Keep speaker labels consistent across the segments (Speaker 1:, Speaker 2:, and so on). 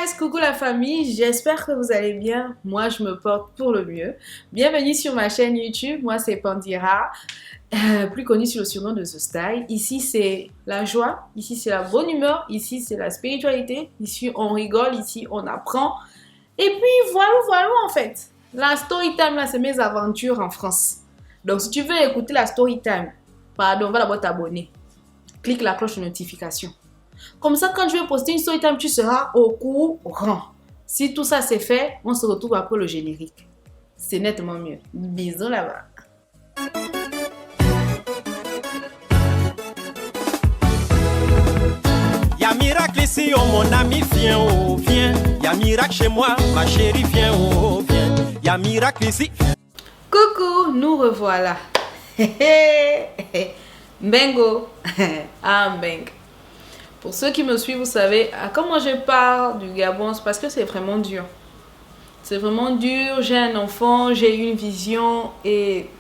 Speaker 1: guys, coucou la famille, j'espère que vous allez bien. Moi, je me porte pour le mieux. Bienvenue sur ma chaîne YouTube, moi c'est Pandira, plus connue sous le surnom de The Style. Ici c'est la joie, ici c'est la bonne humeur, ici c'est la spiritualité, ici on rigole, ici on apprend. Et puis voilà en fait. La story time là, c'est mes aventures en France. Donc si tu veux écouter la story time, pardon, va d'abord t'abonner. Clique la cloche de notification. Comme ça, quand je vais poster une story time, tu seras au courant. Si tout ça c'est fait, on se retrouve après le générique. C'est nettement mieux. Bisous là-bas.
Speaker 2: Y'a miracle ici, oh mon ami, viens, oh viens. Y'a miracle chez moi, ma chérie, viens, oh viens. Y'a miracle ici.
Speaker 1: Coucou, nous revoilà. Bengo. Ah, beng. Pour ceux qui me suivent, vous savez, comment je parle du Gabon, c'est parce que c'est vraiment dur. C'est vraiment dur, j'ai un enfant, j'ai une vision et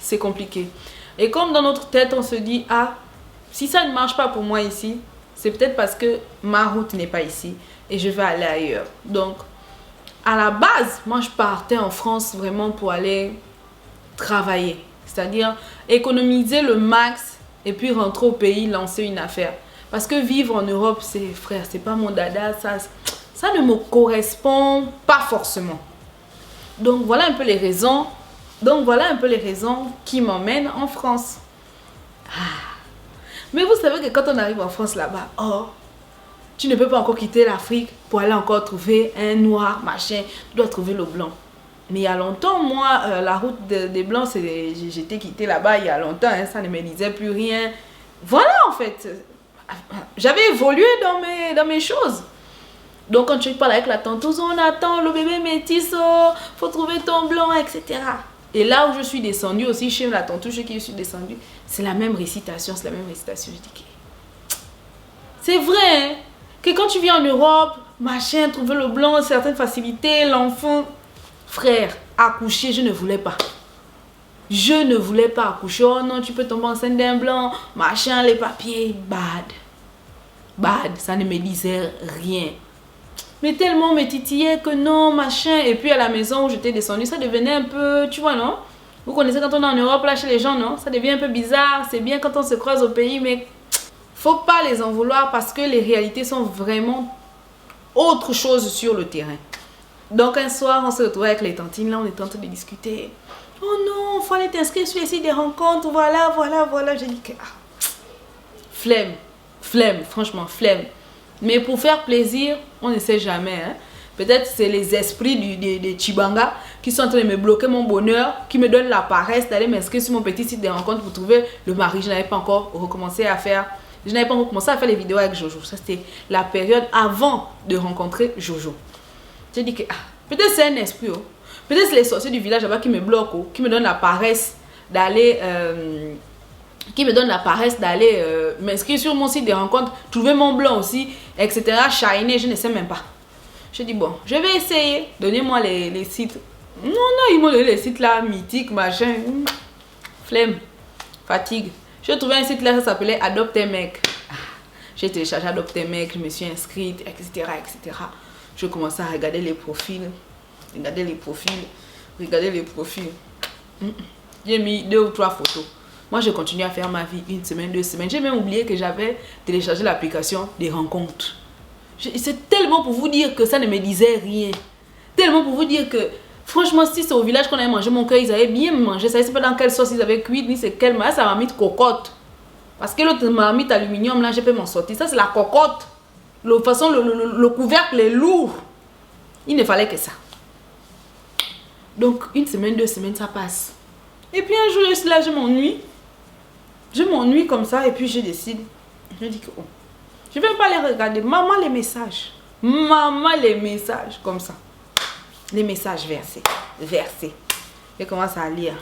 Speaker 1: c'est compliqué. Et comme dans notre tête, on se dit, ah, si ça ne marche pas pour moi ici, c'est peut-être parce que ma route n'est pas ici et je vais aller ailleurs. Donc, à la base, moi je partais en France vraiment pour aller travailler. C'est-à-dire économiser le max et puis rentrer au pays, lancer une affaire. Parce que vivre en Europe, c'est frère, c'est pas mon dada, ça ne me correspond pas forcément. Donc voilà un peu les raisons. Qui m'emmènent en France. Mais vous savez que quand on arrive en France là-bas, oh, tu ne peux pas encore quitter l'Afrique pour aller encore trouver un noir, machin. Tu dois trouver le blanc. Mais il y a longtemps, moi, la route des blancs, j'étais quitté là-bas il y a longtemps. Hein, ça ne me disait plus rien. Voilà en fait. J'avais évolué dans mes choses. Donc quand tu parles avec la tentouse, on attend le bébé métis, oh, faut trouver ton blanc, etc. Et là où je suis descendue aussi chez la tentouse, chez qui je suis descendue, c'est la même récitation, Je dis que c'est vrai, hein, que quand tu viens en Europe, machin, trouver le blanc, certaines facilités, l'enfant, frère, accoucher, je ne voulais pas. Je ne voulais pas accoucher. Oh non, tu peux tomber enceinte d'un blanc, machin, les papiers, bad, ça ne me disait rien. Mais tellement me titillait que non, machin. Et puis à la maison où j'étais descendue, ça devenait un peu, tu vois, non? Vous connaissez quand on est en Europe, là, chez les gens, non? Ça devient un peu bizarre. C'est bien quand on se croise au pays, mais faut pas les en vouloir parce que les réalités sont vraiment autre chose sur le terrain. Donc un soir, on se retrouvait avec les tantines, là, on était en train de discuter. Oh non, il faut aller t'inscrire sur les sites des rencontres, voilà. J'ai dit que, flemme, franchement, flemme. Mais pour faire plaisir, on ne sait jamais. Hein. Peut-être c'est les esprits de Chibanga qui sont en train de me bloquer mon bonheur, qui me donnent la paresse d'aller m'inscrire sur mon petit site de rencontres pour trouver le mari. Je n'avais pas encore recommencé à faire les vidéos avec Jojo. Ça, c'était la période avant de rencontrer Jojo. J'ai dit que peut-être c'est un esprit. Oh. Peut-être c'est les sorciers du village là-bas qui me bloquent, oh, qui me donnent la paresse d'aller... m'inscrire sur mon site de rencontres, trouver mon blanc aussi, etc. Shiner, je ne sais même pas. Je dis bon, je vais essayer. Donnez-moi les sites. Non, ils m'ont donné les sites là, mythiques, machin. Flemme, fatigue. J'ai trouvé un site là, ça s'appelait Adopte un mec. J'ai téléchargé Adopte un mec, je me suis inscrite, etc. Je commençais à regarder les profils. Regarder les profils. J'ai mis 2 ou 3 photos. Moi, je continue à faire ma vie 1 semaine, 2 semaines. J'ai même oublié que j'avais téléchargé l'application des rencontres. C'est tellement pour vous dire que ça ne me disait rien. Tellement pour vous dire que, franchement, si c'est au village qu'on avait mangé mon cœur, ils avaient bien mangé. Ça ne sais pas dans quelle sauce ils avaient cuit, ni c'est quelle. Mais ça m'a mis de cocotte. Parce que l'autre marmite aluminium, là, je peux m'en sortir. Ça, c'est la cocotte. De toute façon, le couvercle est lourd. Il ne fallait que ça. Donc, 1 semaine, 2 semaines, ça passe. Et puis un jour, là, je m'ennuie. Je m'ennuie comme ça et puis je décide. Je dis que je ne vais pas les regarder. Maman, les messages. Comme ça. Les messages versés. Je commence à lire.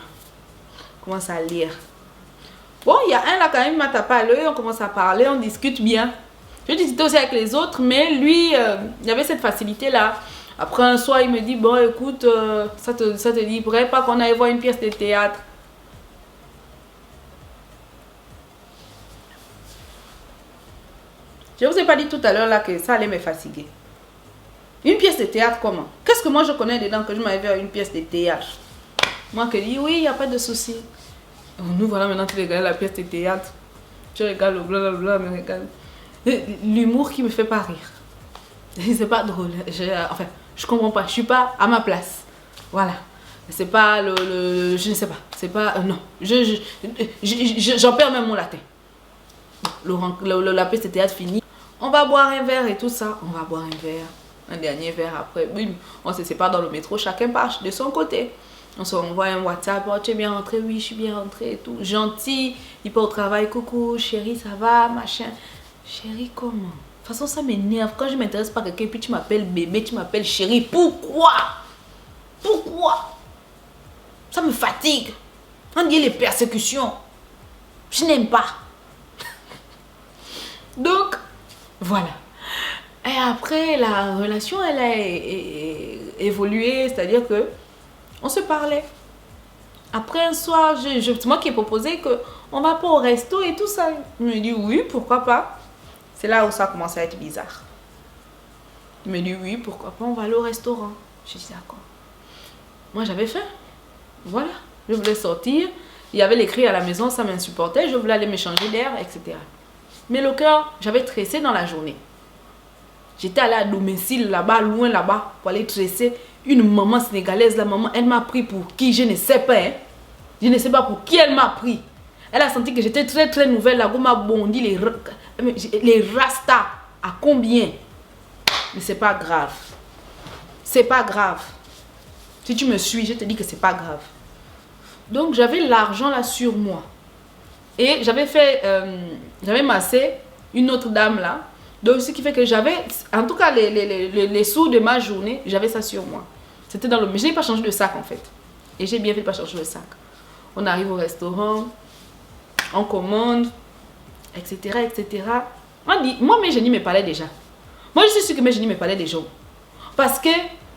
Speaker 1: Bon, il y a un là quand même, il m'a tapé à l'œil. On commence à parler, on discute bien. Je discutais aussi avec les autres, mais lui, il y avait cette facilité là. Après un soir, il me dit, bon écoute, ça te dirait pas qu'on aille voir une pièce de théâtre. Je ne vous ai pas dit tout à l'heure là que ça allait me fatiguer. Une pièce de théâtre, comment? Qu'est-ce que moi je connais dedans que je m'avais fait une pièce de théâtre? Moi qui dis, oui, il n'y a pas de souci. Nous voilà maintenant, tu regardes la pièce de théâtre. Tu regardes le blablabla, mais regarde. L'humour qui me fait pas rire. C'est pas drôle. Enfin, je comprends pas. Je suis pas à ma place. Voilà. C'est pas je ne sais pas. C'est pas... non. J'en perds même mon latin. La pièce de théâtre finie. On va boire un verre et tout ça. On va boire un verre. Un dernier verre après. Oui, on se sépare dans le métro. Chacun part de son côté. On se renvoie un WhatsApp. Oh, tu es bien rentré? Oui, je suis bien rentré et tout. Gentil. Il part au travail. Coucou, chérie, ça va? Machin. Chérie, comment? De toute façon, ça m'énerve. Quand je m'intéresse pas à quelqu'un, puis tu m'appelles bébé, tu m'appelles chérie. Pourquoi? Pourquoi? Ça me fatigue. On dit les persécutions. Je n'aime pas. Donc, voilà. Et après, la relation, elle a évolué. C'est-à-dire que on se parlait. Après un soir, c'est moi qui ai proposé qu'on va pas au resto et tout ça. Il me dit oui, pourquoi pas. C'est là où ça commence à être bizarre. Il me dit oui, pourquoi pas, on va aller au restaurant. Je dis d'accord. Moi j'avais faim. Voilà. Je voulais sortir. Il y avait les cris à la maison, ça m'insupportait. Je voulais aller me changer d'air, etc. Mais le cœur, j'avais tressé dans la journée. J'étais allée à domicile là-bas, loin là-bas, pour aller tresser. Une maman sénégalaise, la maman, elle m'a pris pour qui? Je ne sais pas. Hein? Je ne sais pas pour qui elle m'a pris. Elle a senti que j'étais très très nouvelle. La gomme m'a bondi les rastas. À combien? Mais c'est pas grave. C'est pas grave. Si tu me suis, je te dis que c'est pas grave. Donc j'avais l'argent là sur moi. Et j'avais massé une autre dame là. Donc ce qui fait que j'avais, en tout cas les sous de ma journée, j'avais ça sur moi. C'était dans le... Mais je n'ai pas changé de sac en fait. Et j'ai bien fait de pas changer de sac. On arrive au restaurant, on commande, etc. etc. On dit, moi mes génies me parlaient déjà. Moi je suis sûre que mes génies me parlaient déjà. Parce que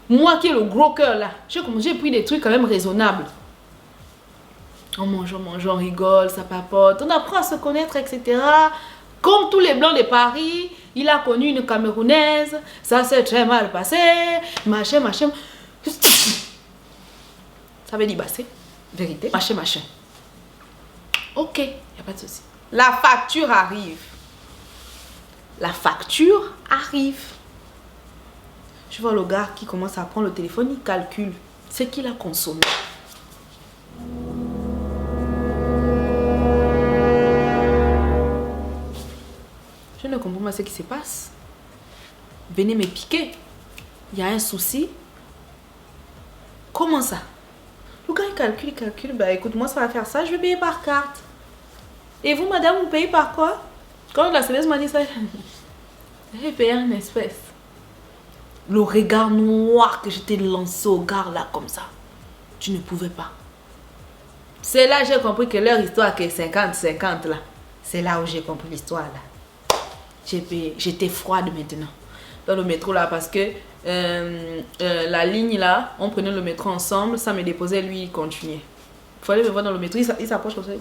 Speaker 1: moi qui ai le gros cœur là, j'ai pris des trucs quand même raisonnables. On mange, on rigole, ça papote, on apprend à se connaître, etc. Comme tous les blancs de Paris, il a connu une Camerounaise, ça s'est très mal passé, machin, machin. Ça veut dire basser, vérité, machin, machin. Ok, il n'y a pas de souci. La facture arrive. La facture arrive. Je vois le gars qui commence à prendre le téléphone, il calcule ce qu'il a consommé. Je ne comprends pas ce qui se passe. Venez me piquer. Il y a un souci. Comment ça? Le gars il calcule. Bah écoute, moi ça va faire ça, je vais payer par carte. Et vous madame, vous payez par quoi? Quand la serveuse m'a dit ça, j'ai payé en espèces. Le regard noir que j'étais lancé au gars là comme ça. Tu ne pouvais pas. C'est là que j'ai compris que leur histoire qui est 50-50 là. C'est là où j'ai compris l'histoire là. J'étais froide maintenant dans le métro là parce que la ligne là, on prenait le métro ensemble, ça me déposait, lui il continuait. Il fallait me voir dans le métro, il s'approche comme ça,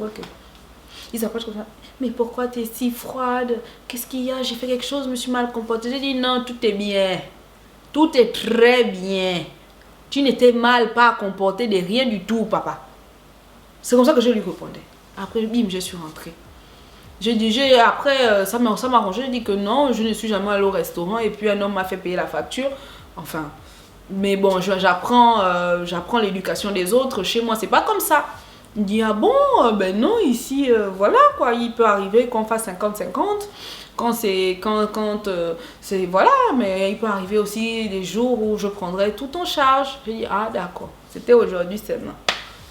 Speaker 1: il s'approche comme ça. Mais pourquoi tu es si froide? Qu'est-ce qu'il y a? J'ai fait quelque chose, je me suis mal comportée. J'ai dit non, tout est bien. Tout est très bien. Tu n'étais mal pas comporté de rien du tout, papa. C'est comme ça que je lui répondais. Après, bim, je suis rentrée. Après, ça m'a arrangé. J'ai dit que non, je ne suis jamais allée au restaurant. Et puis un homme m'a fait payer la facture. Enfin, mais bon, j'apprends l'éducation des autres. Chez moi, c'est pas comme ça. Il dit, ah bon, ben non, ici, voilà quoi. Il peut arriver qu'on fasse 50-50. C'est voilà, mais il peut arriver aussi des jours où je prendrai tout en charge. J'ai dit, ah d'accord. C'était aujourd'hui seulement.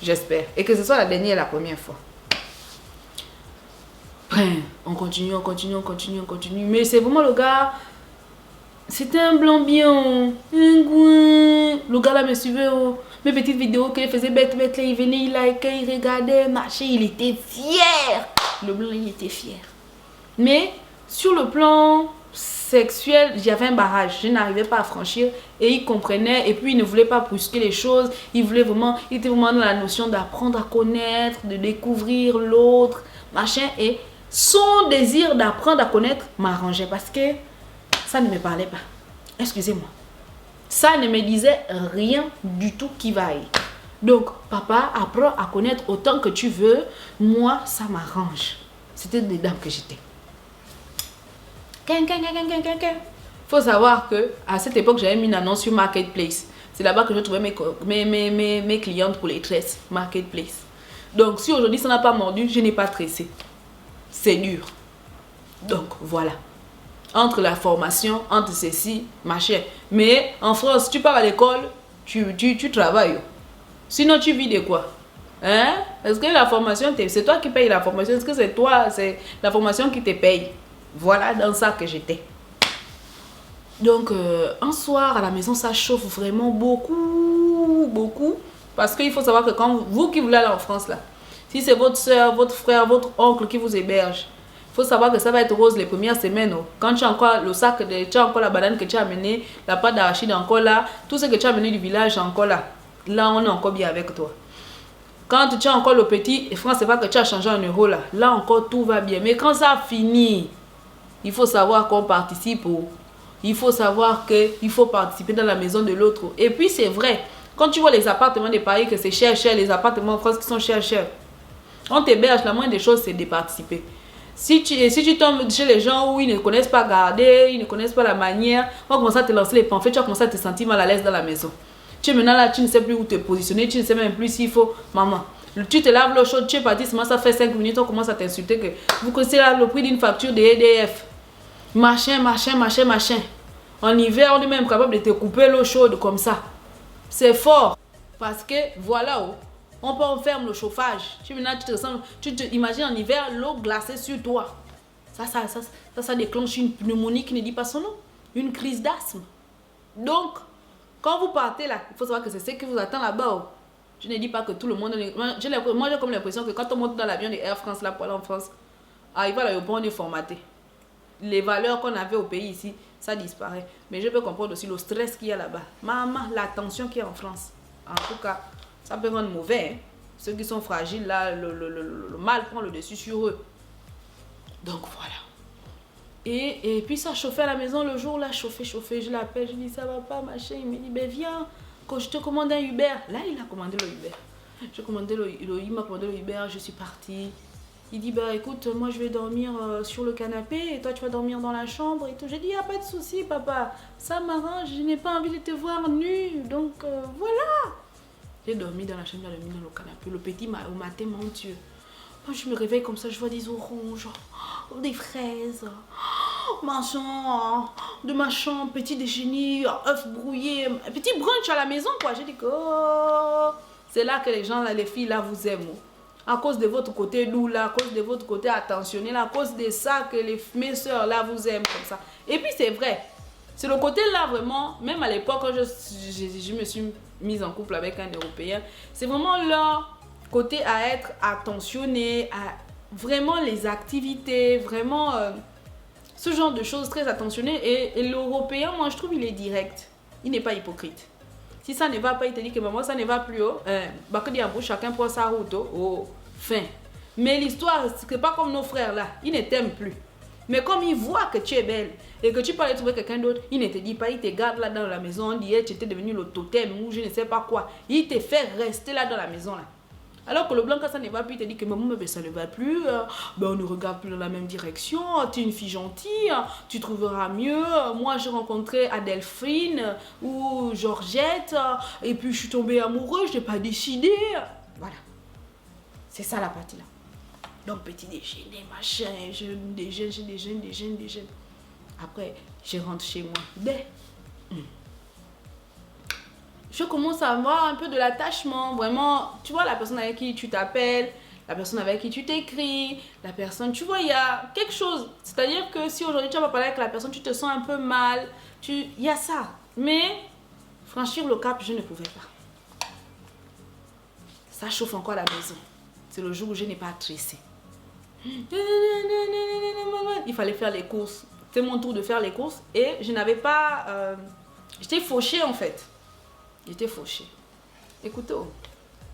Speaker 1: J'espère. Et que ce soit la dernière et la première fois. On continue. Mais c'est vraiment le gars. C'était un blanc bien. Le gars là me suivait. Mes petites vidéos qu'il faisait bête. Là, il venait, il likait, il regardait, marchait. Il était fier. Le blanc, il était fier. Mais sur le plan sexuel, j'avais un barrage. Je n'arrivais pas à franchir. Et il comprenait. Et puis, il ne voulait pas brusquer les choses. Il était vraiment dans la notion d'apprendre à connaître, de découvrir l'autre, machin. Et son désir d'apprendre à connaître m'arrangeait parce que ça ne me parlait pas. Excusez-moi. Ça ne me disait rien du tout qui va aller. Donc, papa, apprends à connaître autant que tu veux. Moi, ça m'arrange. C'était dedans que j'étais. Faut savoir que à cette époque, j'avais mis une annonce sur Marketplace. C'est là-bas que je trouvais mes clientes pour les tresses. Marketplace. Donc, si aujourd'hui ça n'a pas mordu, je n'ai pas tressé. C'est dur. Donc, voilà. Entre la formation, entre ceci, machin. Mais en France, si tu pars à l'école, tu travailles. Sinon, tu vis de quoi? Hein? Est-ce que la formation, c'est toi qui payes la formation? Est-ce que c'est toi, c'est la formation qui te paye? Voilà dans ça que j'étais. Donc, un soir, à la maison, ça chauffe vraiment beaucoup, beaucoup. Parce qu'il faut savoir que quand vous qui voulez aller en France, là, si c'est votre soeur, votre frère, votre oncle qui vous héberge, il faut savoir que ça va être rose les premières semaines. Oh. Quand tu as encore le sac, tu as encore la banane que tu as amenée, la pâte d'arachide encore là, tout ce que tu as amené du village encore là. Là, on est encore bien avec toi. Quand tu as encore le petit, et franc, c'est pas que tu as changé en euros là. Là encore, tout va bien. Mais quand ça finit, il faut savoir qu'on participe. Oh. Il faut savoir qu'il faut participer dans la maison de l'autre. Et puis, c'est vrai. Quand tu vois les appartements de Paris, que c'est cher, les appartements en France qui sont chers. On t'héberge, la moindre des choses, c'est de participer. Si tu tombes chez les gens où ils ne connaissent pas garder, ils ne connaissent pas la manière, on va commencer à te lancer les pamphlets, tu vas commencer à te sentir mal à l'aise dans la maison. Tu es maintenant là, tu ne sais plus où te positionner, tu ne sais même plus s'il faut... Maman, tu te laves l'eau chaude, tu es parti, ça fait 5 minutes, on commence à t'insulter que vous connaissez là le prix d'une facture de EDF. Machin. En hiver, on est même capable de te couper l'eau chaude comme ça. C'est fort. Parce que, voilà, on ferme le chauffage. Tu te imagines en hiver, l'eau glacée sur toi. Ça déclenche une pneumonie qui ne dit pas son nom. Une crise d'asthme. Donc, quand vous partez là, il faut savoir que c'est ce qui vous attend là-bas. Je ne dis pas que tout le monde... Moi, j'ai comme l'impression que quand on monte dans l'avion de Air France, là, pour aller en France, arrivé à l'aéroport, on est formaté. Les valeurs qu'on avait au pays ici, ça disparaît. Mais je peux comprendre aussi le stress qu'il y a là-bas. Maman, la tension qu'il y a en France. En tout cas, ça peut rendre mauvais. Hein. Ceux qui sont fragiles, là, le mal prend le dessus sur eux. Donc voilà. Et puis ça chauffait à la maison le jour là, chauffé. Je l'appelle, je dis ça va pas, machin. Il me dit, ben viens, quand je te commande un Uber. Là, il a commandé le Uber. Il m'a commandé le Uber, je suis partie. Il dit, bah écoute, moi je vais dormir sur le canapé et toi tu vas dormir dans la chambre et tout. J'ai dit, il n'y a pas de souci, papa. Ça m'arrange, je n'ai pas envie de te voir nu. Donc voilà. J'ai dormi dans la chambre, il a dormi dans le canapé. Le petit, au matin, mon Dieu. Moi je me réveille comme ça, je vois des oranges, des fraises, machin, de machin, petit déjeuner, œufs brouillés, petit brunch à la maison quoi. J'ai dit que oh, c'est là que les gens, là, les filles là vous aiment. À cause de votre côté doux là, à cause de votre côté attentionné là, à cause de ça que mes soeurs là vous aiment comme ça. Et puis c'est vrai, c'est le côté là vraiment, même à l'époque quand je me suis mise en couple avec un Européen, c'est vraiment leur côté à être attentionné, à vraiment les activités, vraiment ce genre de choses très attentionnées. Et l'Européen, moi je trouve il est direct, il n'est pas hypocrite. Si ça ne va pas, il te dit que maman, ça ne va plus. Chacun prend sa route. Fin. Mais l'histoire, c'est pas comme nos frères là. Ils ne t'aiment plus. Mais comme ils voient que tu es belle et que tu peux aller trouver quelqu'un d'autre, ils ne te disent pas, ils te gardent là dans la maison. On dit, tu étais devenu le totem ou je ne sais pas quoi. Ils te font rester là dans la maison là. Alors que le blanc, quand ça ne va plus, il te dit que maman, mais ça ne va plus, on ne regarde plus dans la même direction, tu es une fille gentille, tu trouveras mieux. Moi, j'ai rencontré Adelphine ou Georgette, et puis je suis tombée amoureuse, je n'ai pas décidé. Voilà. C'est ça la partie là. Donc, petit déjeuner, machin, je déjeune. Après, je rentre chez moi. Je commence à avoir un peu de l'attachement, vraiment, tu vois, la personne avec qui tu t'appelles, la personne avec qui tu t'écris, la personne, tu vois, il y a quelque chose. C'est-à-dire que si aujourd'hui tu vas parler avec la personne, tu te sens un peu mal, il y a ça. Mais franchir le cap, je ne pouvais pas. Ça chauffe encore à la maison. C'est le jour où je n'ai pas tressé. Il fallait faire les courses. C'est mon tour de faire les courses et je n'avais pas... J'étais fauchée en fait. J'étais fauchée. Écoutez,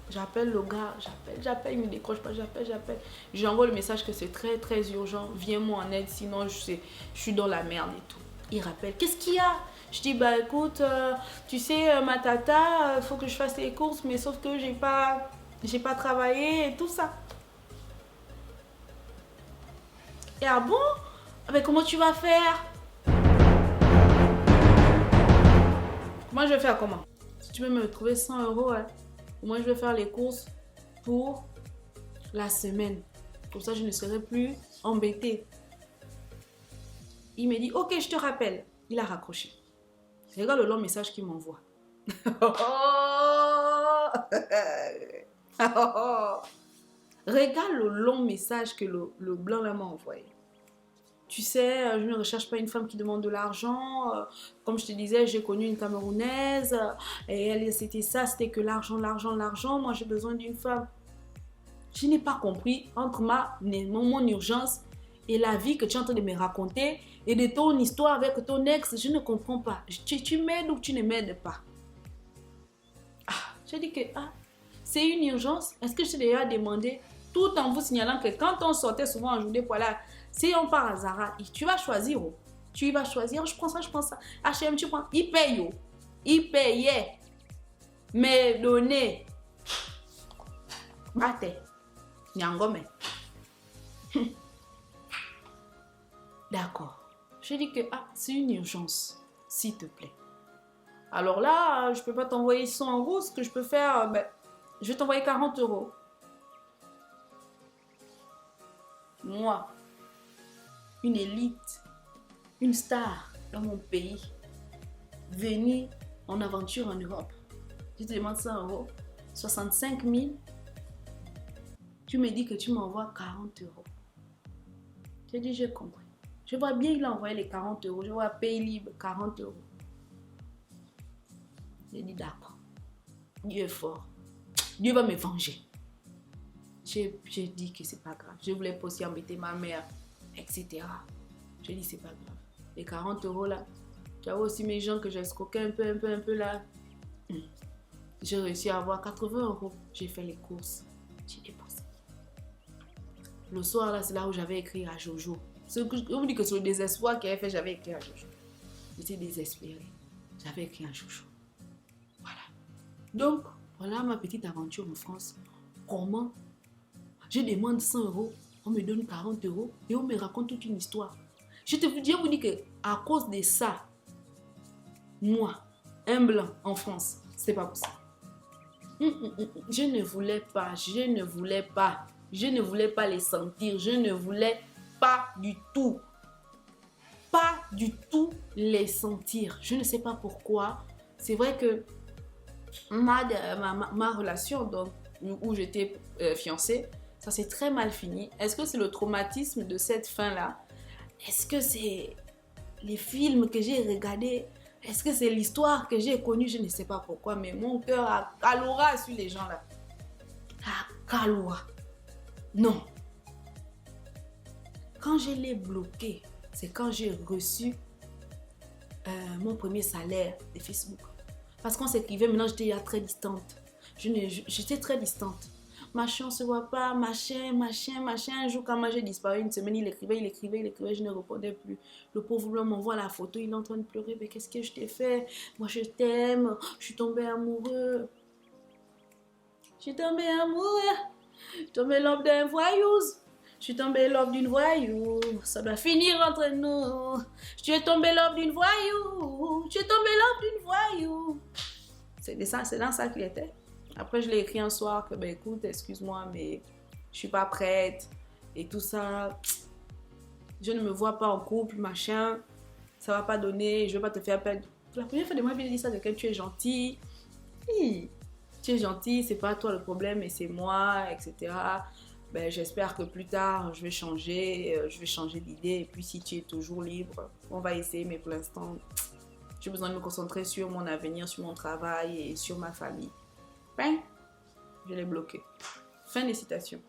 Speaker 1: j'appelle le gars, j'appelle, il ne décroche pas, j'appelle. J'envoie le message que c'est très très urgent, viens-moi en aide, sinon je suis dans la merde et tout. Il rappelle, qu'est-ce qu'il y a? Je dis, bah écoute, tu sais, ma tata, faut que je fasse les courses, mais sauf que j'ai pas travaillé et tout ça. Et ah bon? Mais comment tu vas faire? Moi, je vais faire comment? Si tu veux me trouver 100 euros, hein, moi, je vais faire les courses pour la semaine. Comme ça, je ne serai plus embêtée. Il me dit, ok, je te rappelle. Il a raccroché. Regarde le long message qu'il m'envoie. Regarde le long message que le blanc là m'a envoyé. Tu sais, je ne recherche pas une femme qui demande de l'argent. Comme je te disais, j'ai connu une Camerounaise. Et elle, c'était ça, c'était que l'argent, l'argent, l'argent. Moi, j'ai besoin d'une femme. Je n'ai pas compris entre mon urgence et la vie que tu es en train de me raconter et de ton histoire avec ton ex. Je ne comprends pas. Tu m'aides ou tu ne m'aides pas? J'ai dit que c'est une urgence. Est-ce que je t'ai déjà demandé, tout en vous signalant que quand on sortait souvent en journée pour aller, si on part à Zara, tu vas choisir. Oh. Tu vas choisir, je prends ça, je prends ça. H&M, tu prends. Il paye. Oh. Il payait. Mais donné. Bate. Nyangome. D'accord. Je dis que c'est une urgence, s'il te plaît. Alors là, je peux pas t'envoyer 100 euros. Ce que je peux faire, je vais t'envoyer 40 euros. Moi, une élite, une star dans mon pays, venue en aventure en Europe. Je te demande 100 euros, 65 000. Tu me dis que tu m'envoies 40 euros. J'ai dit, j'ai compris. Je vois bien qu'il a envoyé les 40 euros. Je vois paye libre 40 euros. J'ai dit, d'accord. Dieu est fort. Dieu va me venger. J'ai dit que c'est pas grave. Je voulais pas aussi embêter ma mère, etc. J'ai dit, c'est pas grave. Les 40 euros là, j'avais aussi mes gens que j'ai escroqué un peu là. J'ai réussi à avoir 80 euros. J'ai fait les courses. J'ai dépensé. Le soir là, c'est là où j'avais écrit à Jojo. On me dit que c'est le désespoir qu'il avait fait, j'avais écrit à Jojo. J'étais désespérée. J'avais écrit à Jojo. Voilà. Donc, voilà ma petite aventure en France. Comment je demande 100 euros, on me donne 40 euros et on me raconte toute une histoire. Je vous dis que à cause de ça, moi, un blanc en France, c'est pas possible. Je ne voulais pas les sentir, je ne voulais pas du tout les sentir. Je ne sais pas pourquoi. C'est vrai que ma relation donc, où j'étais fiancée, ça s'est très mal fini. Est-ce que c'est le traumatisme de cette fin-là? Est-ce que c'est les films que j'ai regardés? Est-ce que c'est l'histoire que j'ai connue? Je ne sais pas pourquoi, mais mon cœur a caloura sur les gens là. Caloura. Non. Quand je l'ai bloqué, c'est quand j'ai reçu mon premier salaire de Facebook. Parce qu'on s'écrivait, maintenant j'étais très distante. J'étais très distante. Machin, on se voit pas, machin. Un jour, quand moi j'ai disparu une semaine, il écrivait, je ne répondais plus. Le pauvre blanc m'envoie la photo, il est en train de pleurer. Mais qu'est-ce que je t'ai fait? Moi, je t'aime, je suis tombée amoureux. Je suis tombée l'homme d'un voyou. Je suis tombée l'homme d'une voyou. Ça doit finir entre nous. Je suis tombée l'homme d'une voyou. C'est dans ça qu'il était. Après, je l'ai écrit un soir que, écoute, excuse-moi, mais je suis pas prête. Et tout ça, je ne me vois pas en couple, machin. Ça va pas donner, je vais pas te faire perdre. La première fois de ma vie, j'ai dit ça de quelqu'un, tu es gentil. Oui, tu es gentil, c'est pas toi le problème, mais c'est moi, etc. J'espère que plus tard, je vais changer d'idée. Et puis, si tu es toujours libre, on va essayer, mais pour l'instant, j'ai besoin de me concentrer sur mon avenir, sur mon travail et sur ma famille. Je l'ai bloqué. Fin des citations.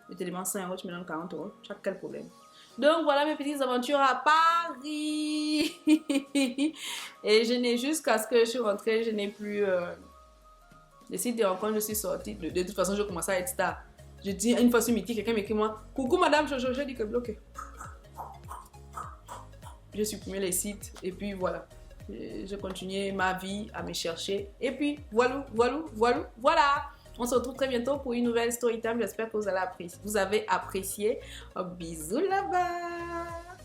Speaker 1: Je te demande 5 euros, tu me donnes 40 euros. Tu as quel problème? Donc voilà mes petites aventures à Paris. Et je n'ai jusqu'à ce que je suis rentrée, je n'ai plus... Les sites de rencontres, je suis sortie. De toute façon, je commençais à être star. Je dis une fois sur Mythique, quelqu'un m'écrit moi, coucou madame, je dis que bloqué. j'ai supprimé les sites et puis voilà. J'ai continué ma vie à me chercher. Et puis voilà. On se retrouve très bientôt pour une nouvelle story time. J'espère que vous avez apprécié. Bisous là-bas.